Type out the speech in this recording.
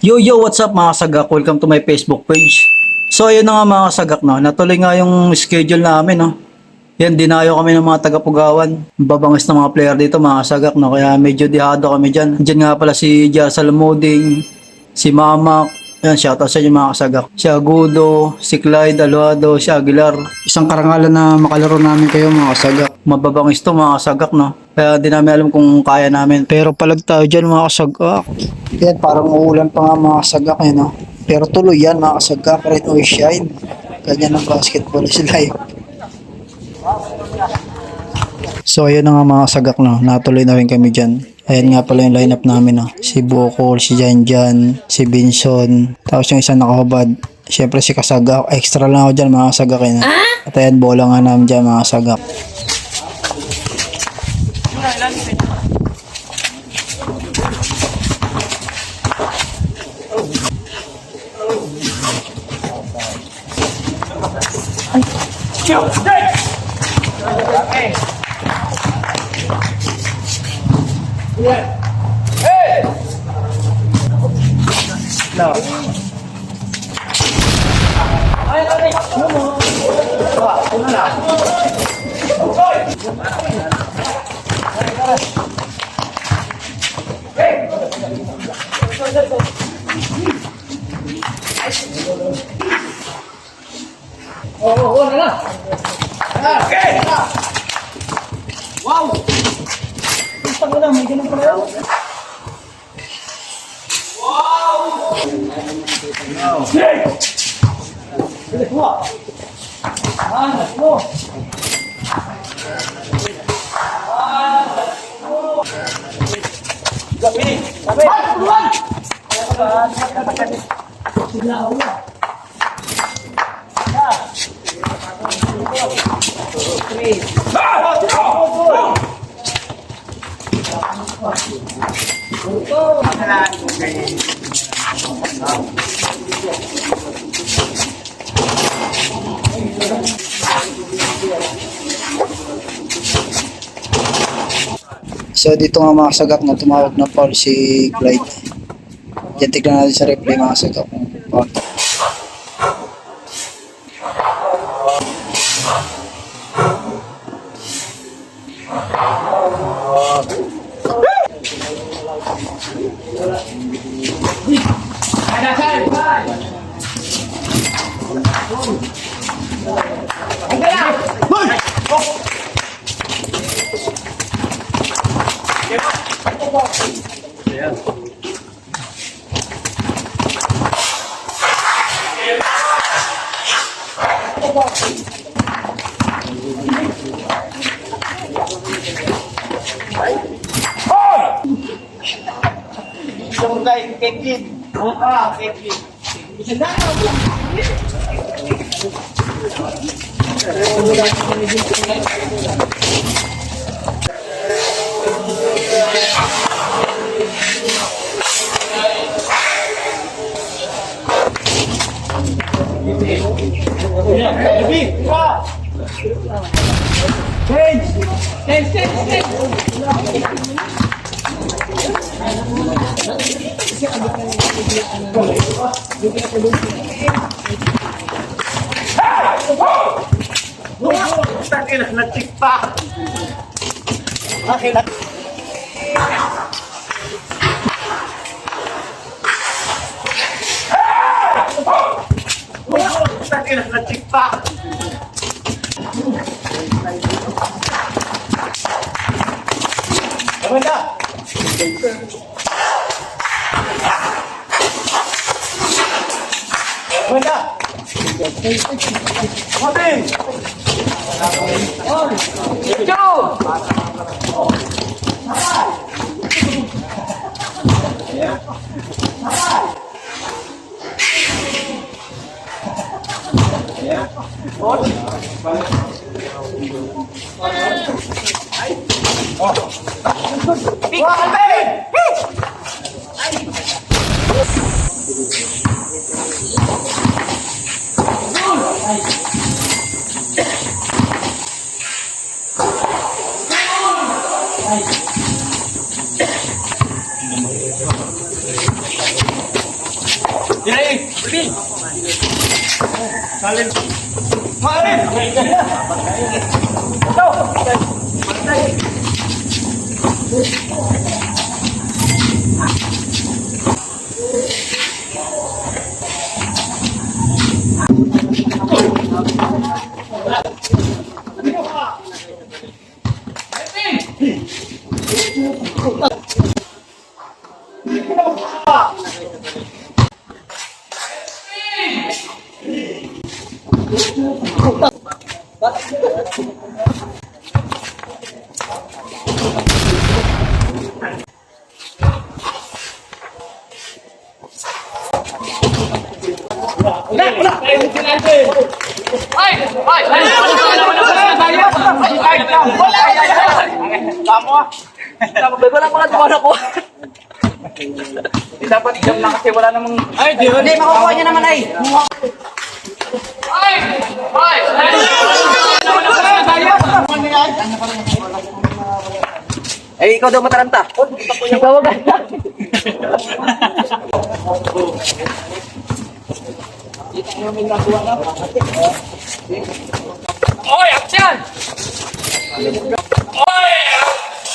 Yo yo, what's up mga sagak? Welcome to my Facebook page. So ayun na nga mga sagak, no. Natuloy nga yung schedule namin, no. Yan, dinayo kami ng mga taga-Pugawan. Babangis ng mga player dito mga sagak, no. Kaya medyo dihado kami dyan. Diyan nga pala si Jarsal Moding, si Mamak. Yan, shoutout sa inyo mga kasagak. Si Agudo, si Clyde Aluado, si Aguilar. Isang karangalan na makalaro namin kayo mga kasagak. Mababangis to mga kasagak, no. Kaya di namin alam kung kaya namin. Pero palag tayo dyan mga kasagak. Yan, parang uulan pa nga mga kasagak eh, no. Pero tuloy yan mga kasagak, red or shine. Ganyan ang basketball is life. So ayun na nga mga sagak, no. Natuloy na rin kami dyan. Ayan nga pala yung lineup namin, no. Si Bukol, si Janjan, si Binson, tapos yung isang nakahubad. Siyempre si Kasagak. Extra lang ako dyan mga sagak eh, no? At ayan, bola nga namin dyan mga sagak. So dito nga mga sagak na tumawag na foul si Clyde. Diyan tignan natin sa replay mga sagak kung foul. Wala pa nga tumala ko. Dapat jump lang kasi wala namang... Hindi, makukuha niya naman ay. Eh, ikaw daw mataranta. Ikaw ba? Oy, action! Oy, action!